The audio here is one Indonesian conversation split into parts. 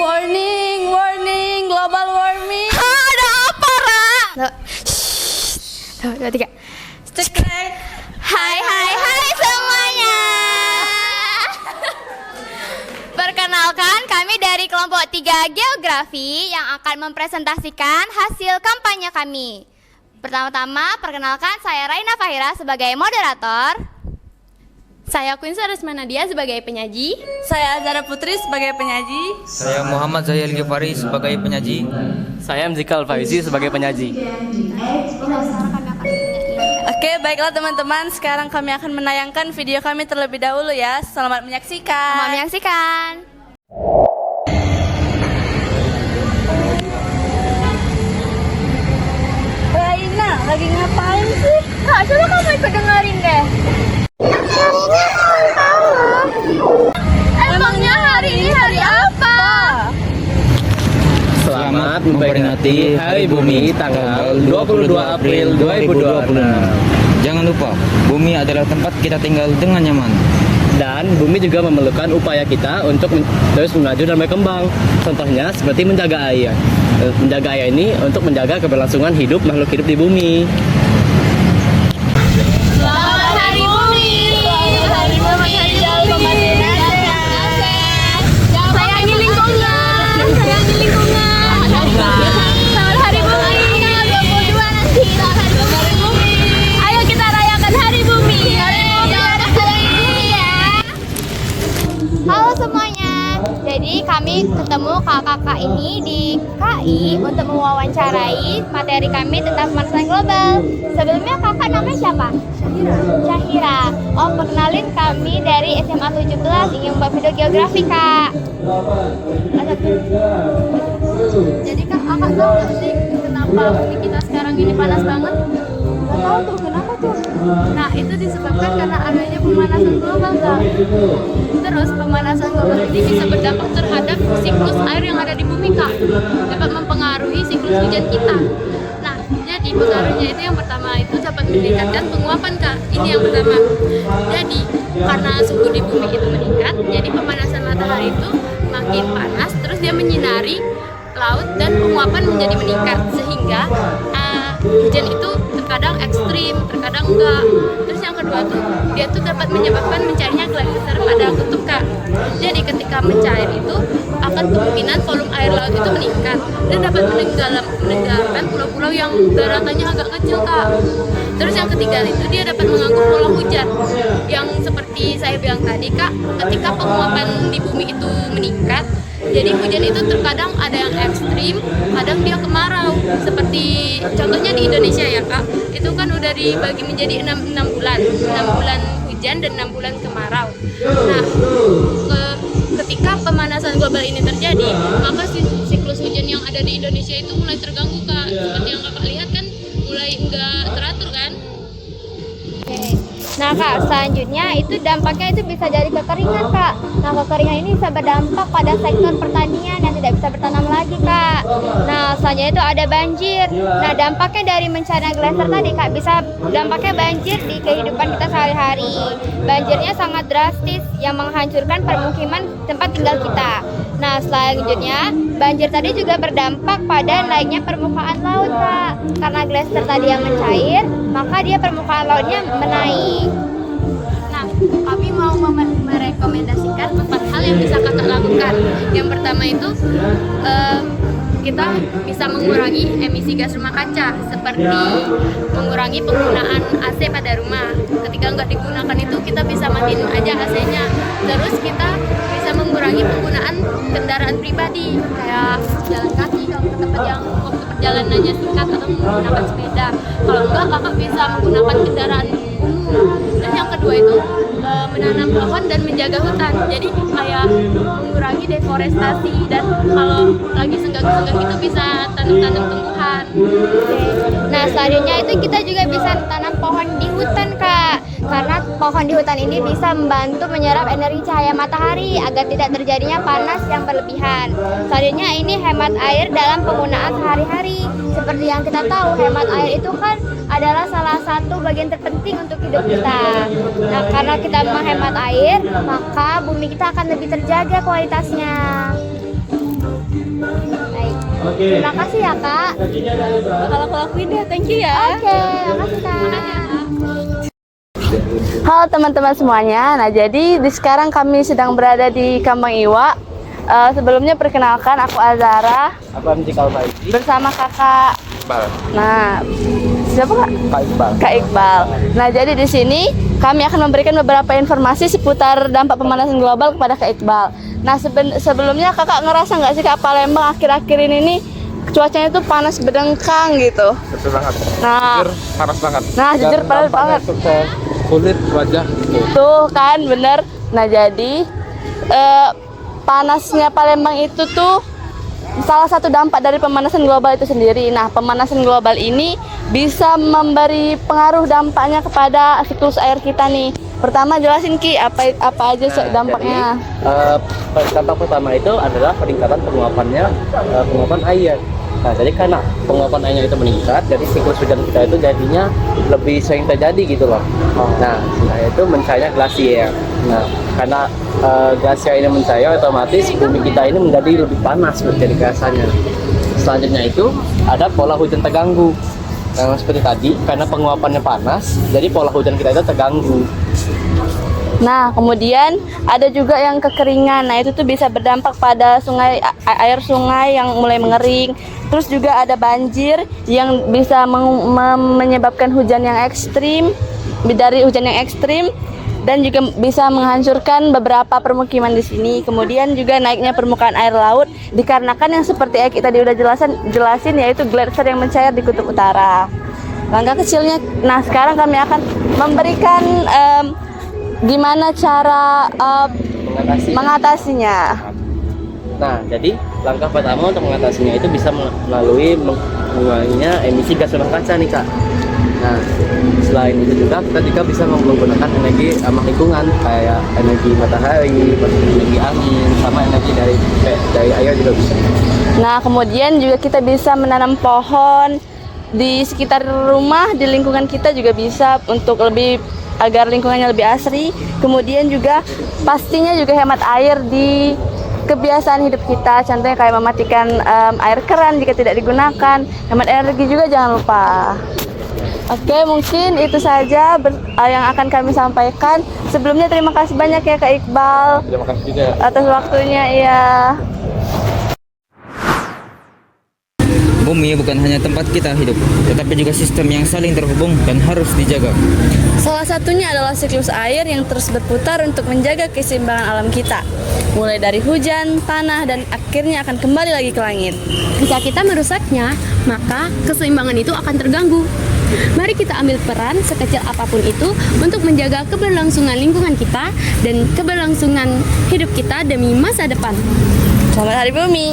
Warning, warning, global warming. Ada apa, Ra? Dua, tiga. Cekrek. Hai semuanya. Perkenalkan, kami dari kelompok 3 Geografi yang akan mempresentasikan hasil kampanye kami. Pertama-tama, perkenalkan saya Raina Fahira sebagai moderator. Saya Queen Sarisma Nadia sebagai penyaji. Saya Azara Putri sebagai penyaji. Saya Muhammad Zahil Ghifari sebagai penyaji. Saya Mzikal Faizi sebagai penyaji. Oke, baiklah teman-teman. Sekarang kami akan menayangkan video kami terlebih dahulu ya. Selamat menyaksikan. Selamat menyaksikan. Raina, lagi ngapain sih? Kak, coba kamu ikut dengerin deh. Emangnya hari ini hari apa? Selamat memperingati Hari Bumi tanggal 22 April 2026. Jangan lupa, bumi adalah tempat kita tinggal dengan nyaman. Dan bumi juga memerlukan upaya kita untuk terus maju dan berkembang. Contohnya seperti menjaga air. Menjaga air ini untuk menjaga keberlangsungan hidup makhluk hidup di bumi. Selamat Hari Bumi. Hari Bumi sayangi lingkungan. Sayangi lingkungan. Selamat Hari Bumi. Tanggal 22 nanti. Selamat Hari Bumi. Ayo kita rayakan Hari Bumi. Hari Bumi. Sayangi bumi ya. Halo semuanya. Jadi kami ketemu kakak-kakak ini di KI untuk mewawancarai materi kami tentang pemanasan global. Sebelumnya kakak namanya siapa? Syahira. Oh, perkenalin kami dari SMA 17 ingin membuat video geografi, Kak. Jadi kakak tahu nggak sih kenapa bumi kita sekarang ini panas banget? Gak tahu tuh, kenapa tuh? Nah, itu disebabkan karena adanya pemanasan global, Kak. Terus pemanasan global ini bisa berdampak terhadap siklus air yang ada di bumi, Kak. Dapat mempengaruhi siklus hujan kita. Nah, jadi pengaruhnya itu yang pertama itu dapat meningkatkan penguapan, Kak. Ini yang pertama. Jadi, karena suhu di bumi itu meningkat, jadi pemanasan matahari itu makin panas, terus dia menyinari laut dan penguapan menjadi meningkat sehingga hujan itu terkadang ekstrim, terkadang enggak. Terus yang kedua tuh dia tuh dapat menyebabkan mencainya gletser pada kutub, Kak. Jadi ketika mencair itu akan kemungkinan volume air laut itu meningkat dan dapat menenggelamkan pulau-pulau yang daratannya agak kecil, Kak. Terus yang ketiga itu dia dapat mengangkut pola hujan yang seperti saya bilang tadi, Kak. Ketika penguapan di bumi itu meningkat, jadi hujan itu terkadang ada yang ekstrim, kadang dia kemarau. Seperti contohnya di Indonesia ya, Kak, itu kan udah dibagi menjadi 6 bulan 6 bulan hujan dan 6 bulan kemarau. Nah, ketika pemanasan global ini terjadi, maka siklus hujan yang ada di Indonesia itu mulai terganggu, Kak. Seperti yang kakak lihat kan, mulai enggak teratur kan. Nah, Kak, selanjutnya itu dampaknya itu bisa jadi kekeringan, Kak. Nah, kekeringan ini bisa berdampak pada sektor pertanian yang tidak bisa bertanam lagi, Kak. Nah, selanjutnya itu ada banjir. Nah, dampaknya dari bencana gletser tadi, Kak, bisa dampaknya banjir di kehidupan kita sehari-hari. Banjirnya sangat drastis yang menghancurkan permukiman tempat tinggal kita. Nah, selanjutnya banjir tadi juga berdampak pada naiknya permukaan laut, Kak. Karena gletser tadi yang mencair, maka dia permukaan lautnya menaik. Nah, kami mau merekomendasikan 4 hal yang bisa kakak lakukan. Yang pertama itu kita bisa mengurangi emisi gas rumah kaca, seperti mengurangi penggunaan AC pada rumah. Ketika nggak digunakan itu kita bisa matiin aja AC-nya. Terus kita bisa mengurangi penggunaan kendaraan pribadi, kayak jalan kaki kalau ke tempat yang waktu perjalanannya singkat atau menggunakan sepeda. Kalau enggak, kakak bisa menggunakan kendaraan umum. Dan yang kedua itu menanam pohon dan menjaga hutan. Jadi kayak mengurangi deforestasi, dan kalau lagi senggang-senggang itu bisa tanam-tanam tumbuhan. Nah, selanjutnya itu kita juga bisa tanam pohon di hutan, Kak. Karena pohon di hutan ini bisa membantu menyerap energi cahaya matahari agar tidak terjadinya panas yang berlebihan. Selanjutnya ini hemat air dalam penggunaan sehari-hari. Seperti yang kita tahu, hemat air itu kan adalah salah satu bagian terpenting untuk hidup kita. Nah, karena kita menghemat air, maka bumi kita akan lebih terjaga kualitasnya. Baik. Terima kasih ya Kak. Bakal aku lakuin deh, thank you ya. Oke, makasih Kak. Halo teman-teman semuanya. Nah, jadi sekarang kami sedang berada di Kambang Iwa. Sebelumnya perkenalkan, aku Azara Apa Cikal Faidi? bersama kakak. Iqbal. Nah, siapa kak? Kak Iqbal. Kak Iqbal. Nah, jadi di sini kami akan memberikan beberapa informasi seputar dampak pemanasan global kepada Kak Iqbal. Nah, sebelumnya kakak ngerasa nggak sih Kak Palembang akhir-akhir ini nih cuacanya tuh panas bedengkang gitu? Betul banget. Nah, Panas banget. Nah, jujur panas banget. Kulit wajah gitu. Tuh kan bener. Nah, jadi panasnya Palembang itu tuh salah satu dampak dari pemanasan global itu sendiri. Nah, pemanasan global ini bisa memberi pengaruh dampaknya kepada siklus air kita nih. Pertama jelasin Ki, apa aja dampaknya? Jadi, dampak pertama itu adalah peningkatan penguapan air. Nah, jadi karena penguapan airnya itu meningkat, jadi siklus hujan kita itu jadinya lebih sering terjadi gitu loh. Nah, itu mencairnya glasier. Nah, karena glasier ini mencair, otomatis bumi kita ini menjadi lebih panas menjadi rasanya. Selanjutnya itu ada pola hujan terganggu. Yang seperti tadi, karena penguapannya panas, jadi pola hujan kita itu terganggu. Nah, kemudian ada juga yang kekeringan. Nah, itu tuh bisa berdampak pada air sungai yang mulai mengering. Terus juga ada banjir yang bisa menyebabkan hujan yang ekstrim, dari hujan yang ekstrim, dan juga bisa menghancurkan beberapa permukiman di sini. Kemudian juga naiknya permukaan air laut dikarenakan yang seperti yang kita tadi udah jelasin yaitu gletser yang mencair di kutub utara. Langkah kecilnya. Nah, sekarang kami akan memberikan gimana cara mengatasinya. Nah, jadi langkah pertama untuk mengatasinya itu bisa melalui menguranginya emisi gas rumah kaca nih Kak. Nah, selain itu juga kita juga bisa menggunakan energi ramah lingkungan kayak energi matahari, energi angin, sama energi dari air juga bisa. Nah, kemudian juga kita bisa menanam pohon di sekitar rumah, di lingkungan kita juga bisa untuk agar lingkungannya lebih asri. Kemudian juga pastinya juga hemat air di kebiasaan hidup kita. Contohnya kayak mematikan air keran jika tidak digunakan. Hemat energi juga jangan lupa. Oke, mungkin itu saja yang akan kami sampaikan. Sebelumnya terima kasih banyak ya Kak Iqbal. Terima kasih juga atas waktunya ya. Bumi bukan hanya tempat kita hidup, tetapi juga sistem yang saling terhubung dan harus dijaga. Salah satunya adalah siklus air yang terus berputar untuk menjaga keseimbangan alam kita. Mulai dari hujan, tanah, dan akhirnya akan kembali lagi ke langit. Jika kita merusaknya, maka keseimbangan itu akan terganggu. Mari kita ambil peran sekecil apapun itu untuk menjaga keberlangsungan lingkungan kita dan keberlangsungan hidup kita demi masa depan. Selamat Hari Bumi.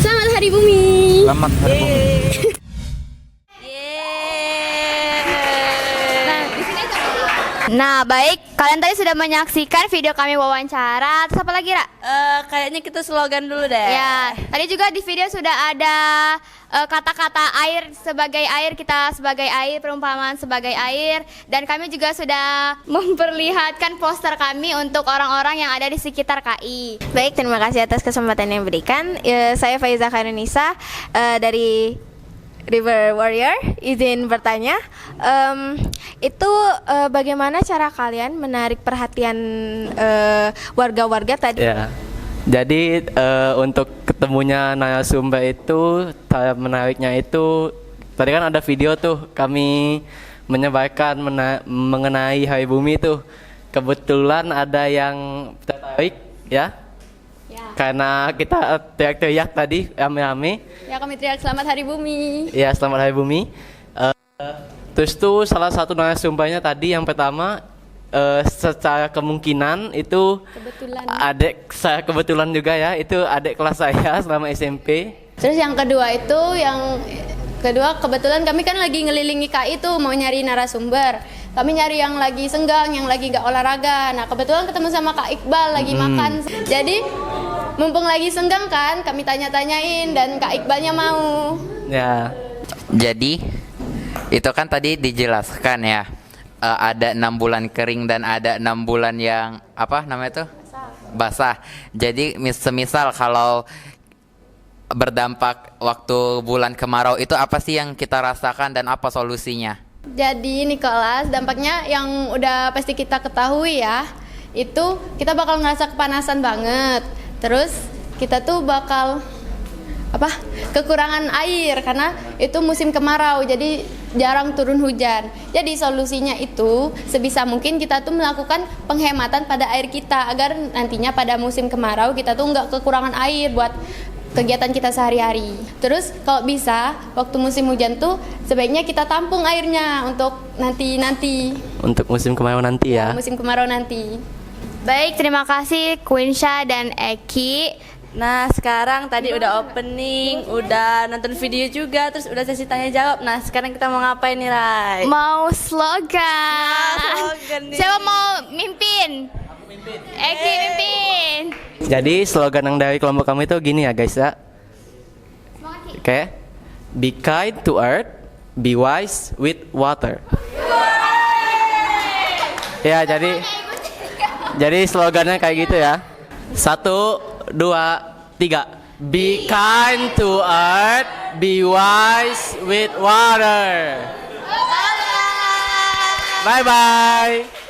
Selamat Hari Bumi. Selamat Hari Bumi. Nah, baik. Kalian tadi sudah menyaksikan video kami wawancara. Terus apa lagi, Ra? Kayaknya kita slogan dulu deh. Ya, tadi juga di video sudah ada kata-kata air sebagai air, kita sebagai air, perumpamaan sebagai air. Dan kami juga sudah memperlihatkan poster kami untuk orang-orang yang ada di sekitar KI. Baik, terima kasih atas kesempatan yang diberikan. Saya Faiza Khairunisa dari River Warrior. Izin bertanya, bagaimana cara kalian menarik perhatian warga-warga tadi? Ya. Jadi untuk ketemunya narasumber itu, cara menariknya itu tadi kan ada video tuh kami menyebarkan mengenai Hari Bumi tuh. Kebetulan ada yang tertarik ya. Karena kita teriak-teriak tadi rame-rame. Ya, kami teriak selamat Hari Bumi. Ya, selamat Hari Bumi. Terus tuh salah satu narasumbernya tadi yang pertama secara kemungkinan itu kebetulan juga ya, itu adik kelas saya selama SMP. Terus yang kedua kebetulan kami kan lagi ngelilingi KI tuh mau nyari narasumber. Kami nyari yang lagi senggang, yang lagi gak olahraga. Nah, kebetulan ketemu sama Kak Iqbal lagi makan. Jadi mumpung lagi senggang kan, kami tanya-tanyain dan Kak Iqbalnya mau. Ya. Jadi itu kan tadi dijelaskan ya, ada 6 bulan kering dan ada 6 bulan yang apa namanya tuh? Basah. Jadi semisal kalau berdampak waktu bulan kemarau itu apa sih yang kita rasakan dan apa solusinya? Jadi Nicholas, dampaknya yang udah pasti kita ketahui ya, itu kita bakal ngerasa kepanasan banget. Terus kita tuh bakal kekurangan air karena itu musim kemarau, jadi jarang turun hujan. Jadi solusinya itu sebisa mungkin kita tuh melakukan penghematan pada air kita agar nantinya pada musim kemarau kita tuh nggak kekurangan air buat kegiatan kita sehari-hari. Terus kalau bisa waktu musim hujan tuh sebaiknya kita tampung airnya untuk nanti Untuk musim kemarau nanti ya. musim kemarau nanti. Baik, terima kasih Quinsha dan Eki. Nah, sekarang tadi udah opening, udah nonton video juga, terus udah sesi tanya jawab. Nah, sekarang kita mau ngapain nih, Rai? Mau slogan. slogan nih. Siapa mau mimpin? Eki mimpin. Jadi slogan yang dari kelompok kami itu gini ya guys ya. Oke. Be kind to earth, be wise with water. Ya, jadi slogannya kayak gitu ya. 1, 2, 3. Be kind to earth, be wise with water. Bye bye.